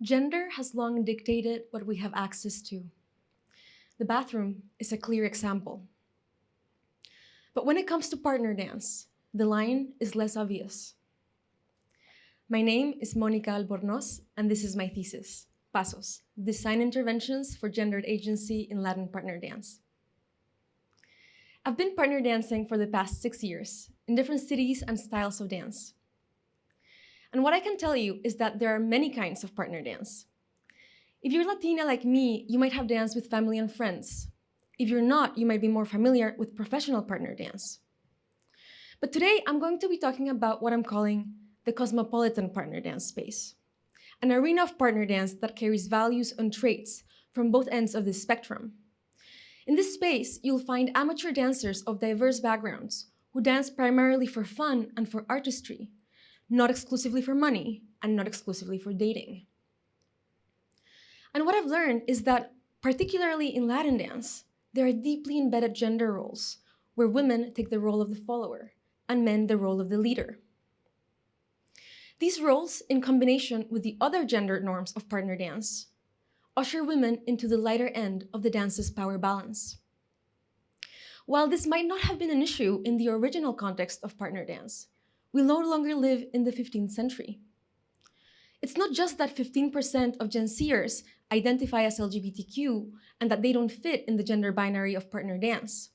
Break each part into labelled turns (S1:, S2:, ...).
S1: Gender has long dictated what we have access to. The bathroom is a clear example. But when it comes to partner dance, the line is less obvious. My name is Monica Albornoz, and this is my thesis, Pasos, Design Interventions for Gendered Agency in Latin Partner Dance. I've been partner dancing for the past 6 years in different cities and styles of dance. And what I can tell you is that there are many kinds of partner dance. If you're Latina like me, you might have danced with family and friends. If you're not, you might be more familiar with professional partner dance. But today, I'm going to be talking about what I'm calling the cosmopolitan partner dance space, an arena of partner dance that carries values and traits from both ends of this spectrum. In this space, you'll find amateur dancers of diverse backgrounds who dance primarily for fun and for artistry, not exclusively for money and not exclusively for dating. And what I've learned is that, particularly in Latin dance, there are deeply embedded gender roles where women take the role of the follower and men the role of the leader. These roles, in combination with the other gender norms of partner dance, usher women into the lighter end of the dance's power balance. While this might not have been an issue in the original context of partner dance, we no longer live in the 15th century. It's not just that 15% of Gen Zers identify as LGBTQ and that they don't fit in the gender binary of partner dance,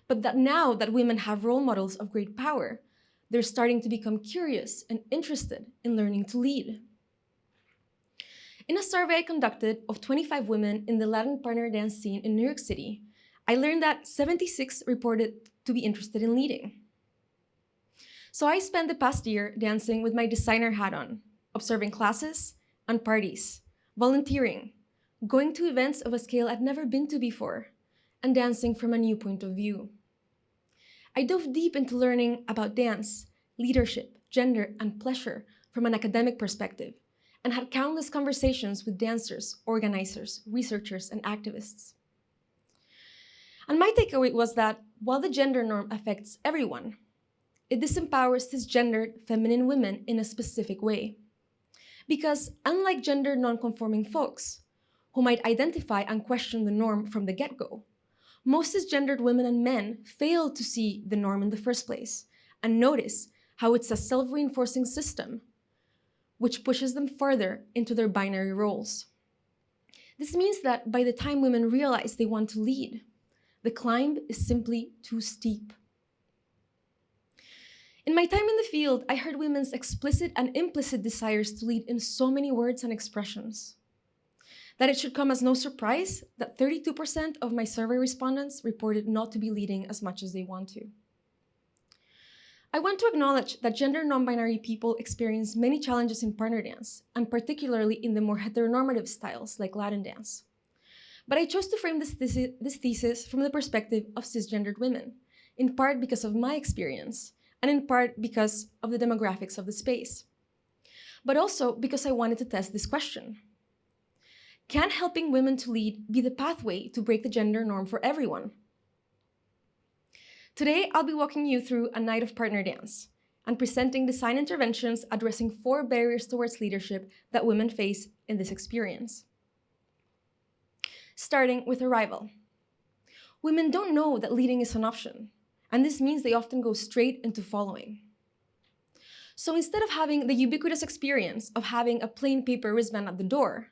S1: but that now that women have role models of great power, they're starting to become curious and interested in learning to lead. In a survey I conducted of 25 women in the Latin partner dance scene in New York City, I learned that 76 reported to be interested in leading. So I spent the past year dancing with my designer hat on, observing classes and parties, volunteering, going to events of a scale I'd never been to before, and dancing from a new point of view. I dove deep into learning about dance, leadership, gender, and pleasure from an academic perspective, and had countless conversations with dancers, organizers, researchers, and activists. And my takeaway was that while the gender norm affects everyone, it disempowers cisgendered feminine women in a specific way. Because unlike gender non-conforming folks, who might identify and question the norm from the get-go, most cisgendered women and men fail to see the norm in the first place and notice how it's a self-reinforcing system which pushes them further into their binary roles. This means that by the time women realize they want to lead, the climb is simply too steep. In my time in the field, I heard women's explicit and implicit desires to lead in so many words and expressions that it should come as no surprise that 32% of my survey respondents reported not to be leading as much as they want to. I want to acknowledge that gender non-binary people experience many challenges in partner dance, and particularly in the more heteronormative styles like Latin dance. But I chose to frame this thesis from the perspective of cisgendered women, in part because of my experience, and in part because of the demographics of the space. But also because I wanted to test this question. Can helping women to lead be the pathway to break the gender norm for everyone? Today, I'll be walking you through a night of partner dance and presenting design interventions addressing 4 barriers towards leadership that women face in this experience. Starting with arrival. Women don't know that leading is an option, and this means they often go straight into following. So instead of having the ubiquitous experience of having a plain paper wristband at the door,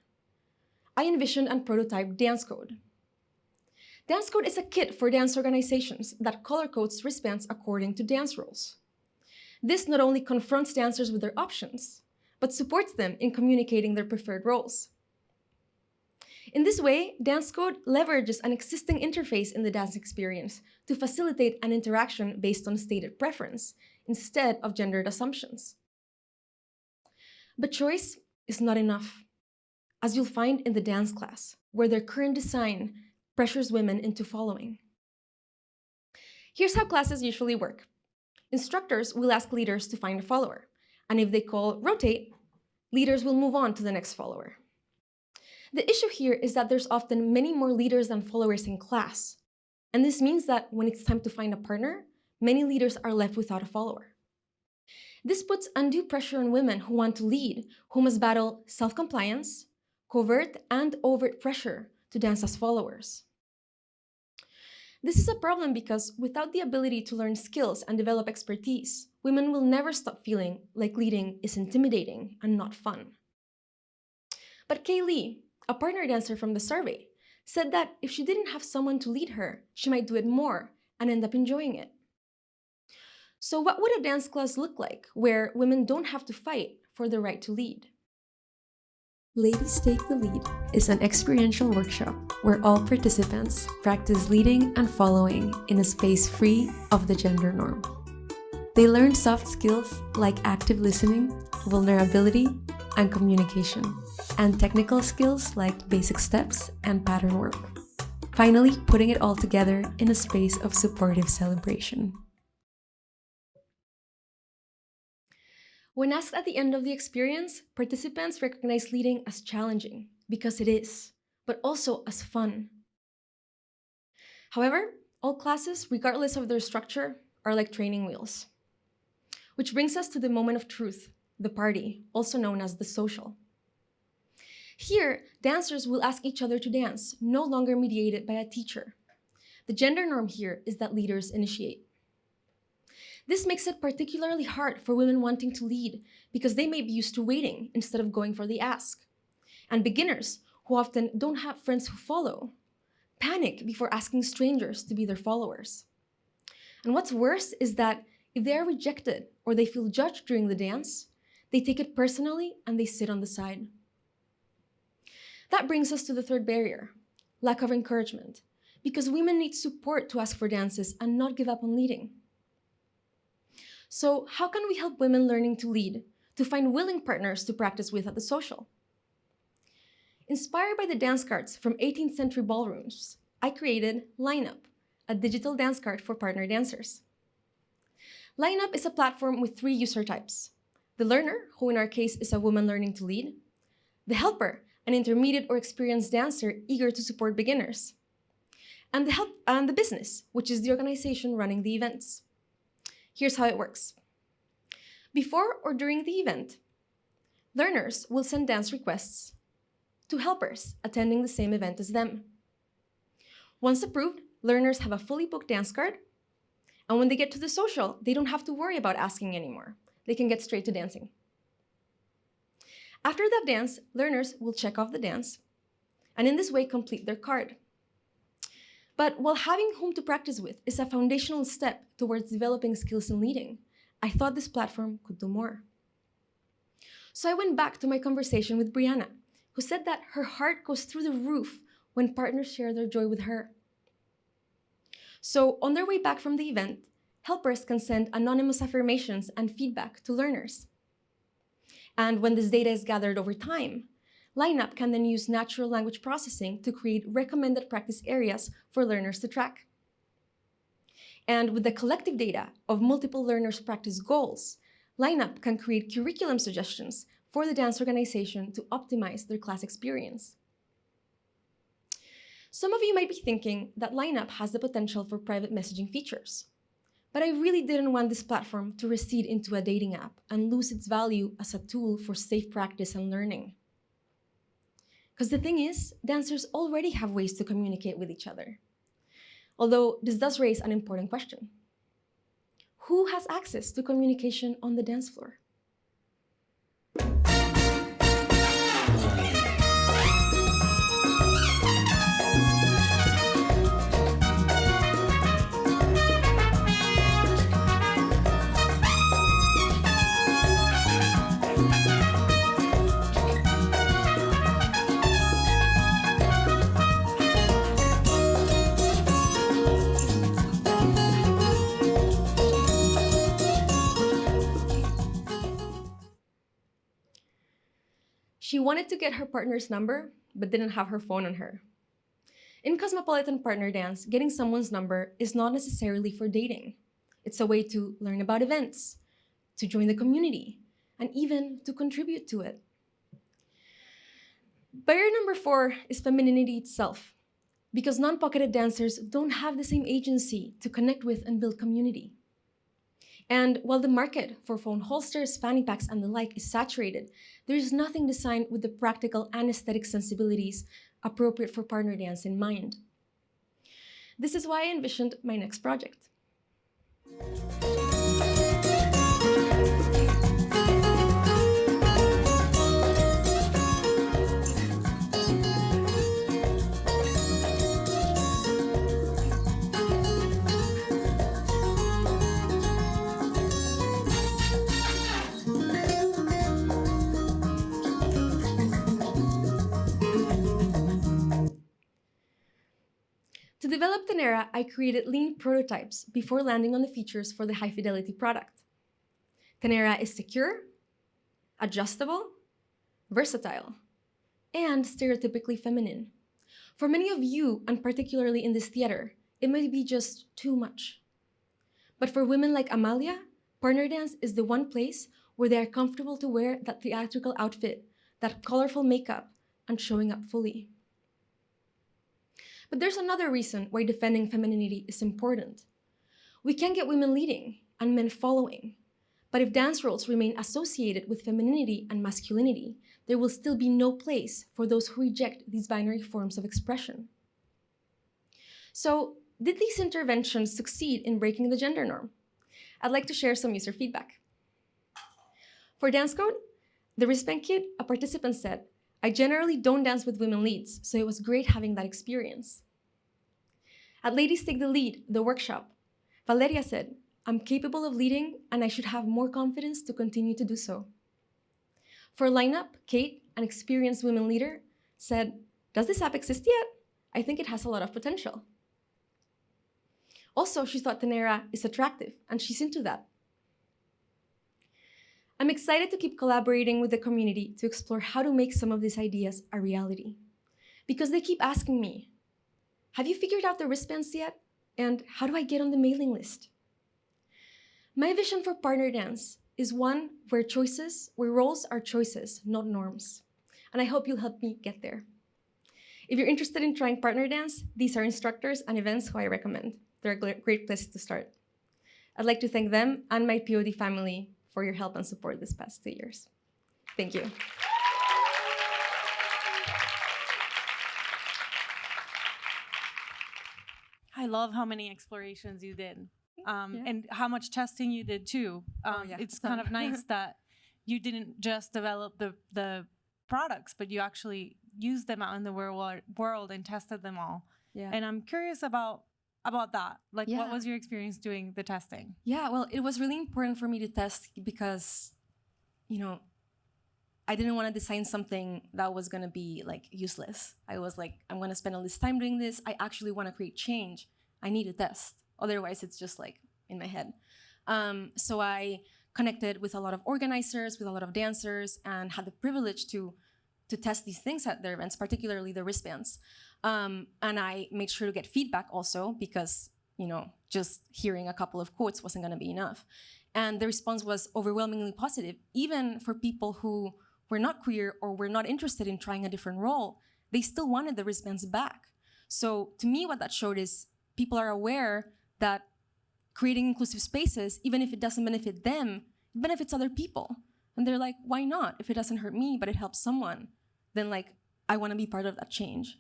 S1: I envisioned and prototyped Dance Code. Dance Code is a kit for dance organizations that color-codes wristbands according to dance roles. This not only confronts dancers with their options, but supports them in communicating their preferred roles. In this way, Dance Code leverages an existing interface in the dance experience to facilitate an interaction based on stated preference, instead of gendered assumptions. But choice is not enough, as you'll find in the dance class, where their current design pressures women into following. Here's how classes usually work. Instructors will ask leaders to find a follower, and if they call rotate, leaders will move on to the next follower. The issue here is that there's often many more leaders than followers in class, and this means that when it's time to find a partner, many leaders are left without a follower. This puts undue pressure on women who want to lead, who must battle self compliance, covert and overt pressure to dance as followers. This is a problem because without the ability to learn skills and develop expertise, women will never stop feeling like leading is intimidating and not fun. But Kay Lee, a partner dancer from the survey, said that if she didn't have someone to lead her, she might do it more and end up enjoying it. So, what would a dance class look like where women don't have to fight for the right to lead? Ladies Take the Lead is an experiential workshop where all participants practice leading and following in a space free of the gender norm. They learn soft skills like active listening, vulnerability, and communication, and technical skills like basic steps and pattern work. Finally, putting it all together in a space of supportive celebration. When asked at the end of the experience, participants recognize leading as challenging, because it is, but also as fun. However, all classes, regardless of their structure, are like training wheels. Which brings us to the moment of truth, the party, also known as the social. Here, dancers will ask each other to dance, no longer mediated by a teacher. The gender norm here is that leaders initiate. This makes it particularly hard for women wanting to lead because they may be used to waiting instead of going for the ask. And beginners, who often don't have friends who follow, panic before asking strangers to be their followers. And what's worse is that if they are rejected or they feel judged during the dance, they take it personally and they sit on the side. That brings us to the third barrier, lack of encouragement, because women need support to ask for dances and not give up on leading. So, how can we help women learning to lead to find willing partners to practice with at the social? Inspired by the dance cards from 18th century ballrooms, I created Lineup, a digital dance card for partner dancers. Lineup is a platform with three user types: the learner, who in our case is a woman learning to lead; the helper, an intermediate or experienced dancer eager to support beginners; and the business, which is the organization running the events. Here's how it works. Before or during the event, learners will send dance requests to helpers attending the same event as them. Once approved, learners have a fully booked dance card, and when they get to the social, they don't have to worry about asking anymore. They can get straight to dancing. After that dance, learners will check off the dance, and in this way complete their card. But while having whom to practice with is a foundational step towards developing skills in leading, I thought this platform could do more. So I went back to my conversation with Brianna, who said that her heart goes through the roof when partners share their joy with her. So on their way back from the event, helpers can send anonymous affirmations and feedback to learners. And when this data is gathered over time, Lineup can then use natural language processing to create recommended practice areas for learners to track. And with the collective data of multiple learners' practice goals, Lineup can create curriculum suggestions for the dance organization to optimize their class experience. Some of you might be thinking that Lineup has the potential for private messaging features, but I really didn't want this platform to recede into a dating app and lose its value as a tool for safe practice and learning. Because the thing is, dancers already have ways to communicate with each other. Although this does raise an important question. Who has access to communication on the dance floor? She wanted to get her partner's number, but didn't have her phone on her. In cosmopolitan partner dance, getting someone's number is not necessarily for dating. It's a way to learn about events, to join the community, and even to contribute to it. Barrier number 4 is femininity itself, because non-pocketed dancers don't have the same agency to connect with and build community. And while the market for phone holsters, fanny packs, and the like is saturated, there is nothing designed with the practical and aesthetic sensibilities appropriate for partner dance in mind. This is why I envisioned my next project. To develop Tenera, I created lean prototypes before landing on the features for the high-fidelity product. Tenera is secure, adjustable, versatile, and stereotypically feminine. For many of you, and particularly in this theater, it may be just too much. But for women like Amalia, partner dance is the one place where they are comfortable to wear that theatrical outfit, that colorful makeup, and showing up fully. But there's another reason why defending femininity is important. We can get women leading and men following, but if dance roles remain associated with femininity and masculinity, there will still be no place for those who reject these binary forms of expression. So, did these interventions succeed in breaking the gender norm? I'd like to share some user feedback. For Dance Code, the wristband kid, a participant said, "I generally don't dance with women leads, so it was great having that experience." At Ladies Take the Lead, the workshop, Valeria said, "I'm capable of leading and I should have more confidence to continue to do so." For Lineup, Kate, an experienced women leader, said, "Does this app exist yet? I think it has a lot of potential." Also, she thought Tenera is attractive, and she's into that. I'm excited to keep collaborating with the community to explore how to make some of these ideas a reality. Because they keep asking me, "Have you figured out the wristbands yet? And how do I get on the mailing list?" My vision for partner dance is one where roles are choices, not norms. And I hope you'll help me get there. If you're interested in trying partner dance, these are instructors and events who I recommend. They're a great place to start. I'd like to thank them and my POD family for your help and support this past 2 years. Thank you.
S2: I love how many explorations you did, and how much testing you did too. It's kind of nice that you didn't just develop the products, but you actually used them out in the world and tested them all. Yeah. And I'm curious about that. Like, what was your experience doing the testing?
S1: Yeah, well, it was really important for me to test because, I didn't want to design something that was going to be like useless. I was like, I'm going to spend all this time doing this. I actually want to create change. I need to test. Otherwise, it's just like in my head. So I connected with a lot of organizers, with a lot of dancers, and had the privilege to test these things at their events, particularly the wristbands. And I made sure to get feedback also because, just hearing a couple of quotes wasn't going to be enough. And the response was overwhelmingly positive, even for people who were not queer or were not interested in trying a different role. They still wanted the wristbands back. So to me, what that showed is people are aware that creating inclusive spaces, even if it doesn't benefit them, it benefits other people. And they're like, why not? If it doesn't hurt me, but it helps someone, then I want to be part of that change.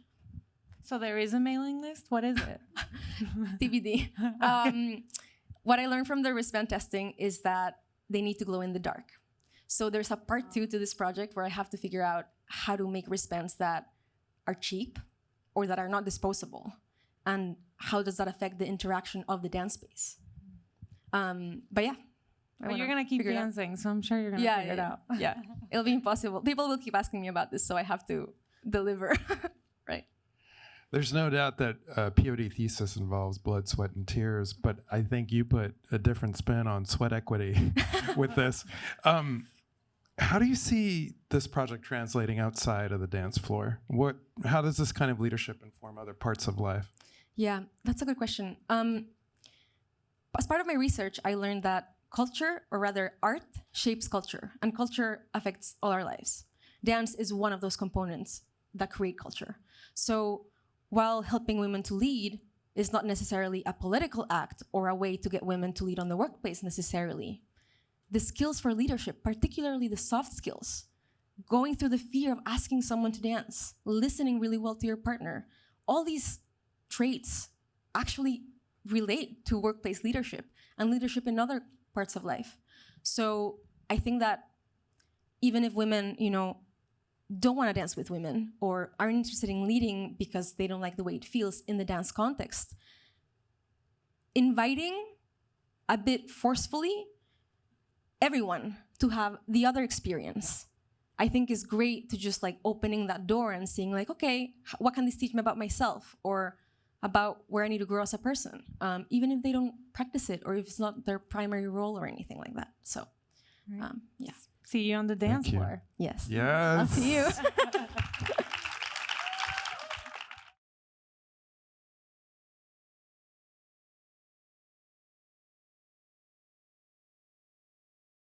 S2: So there is a mailing list? What is it?
S1: TBD. What I learned from the wristband testing is that they need to glow in the dark. So there's a part 2 to this project where I have to figure out how to make wristbands that are cheap or that are not disposable. And how does that affect the interaction of the dance space? But yeah.
S2: Well, you're going to keep dancing, so I'm sure you're going to figure it out.
S1: Yeah, it'll be impossible. People will keep asking me about this, so I have to deliver, right?
S3: There's no doubt that POD thesis involves blood, sweat, and tears, but I think you put a different spin on sweat equity with this. How do you see this project translating outside of the dance floor? How does this kind of leadership inform other parts of life?
S1: Yeah, that's a good question. As part of my research, I learned that culture, or rather art, shapes culture, and culture affects all our lives. Dance is one of those components that create culture. So while helping women to lead, is not necessarily a political act or a way to get women to lead on the workplace necessarily. The skills for leadership, particularly the soft skills, going through the fear of asking someone to dance, listening really well to your partner, all these traits actually relate to workplace leadership and leadership in other parts of life. So I think that even if women, don't want to dance with women or aren't interested in leading because they don't like the way it feels in the dance context, inviting a bit forcefully everyone to have the other experience, I think is great, to just like opening that door and seeing like, okay, what can this teach me about myself or about where I need to grow as a person, even if they don't practice it or if it's not their primary role or anything like that. So, yeah.
S2: See you on the dance floor.
S1: Yes.
S3: Yes.
S2: I'll see you.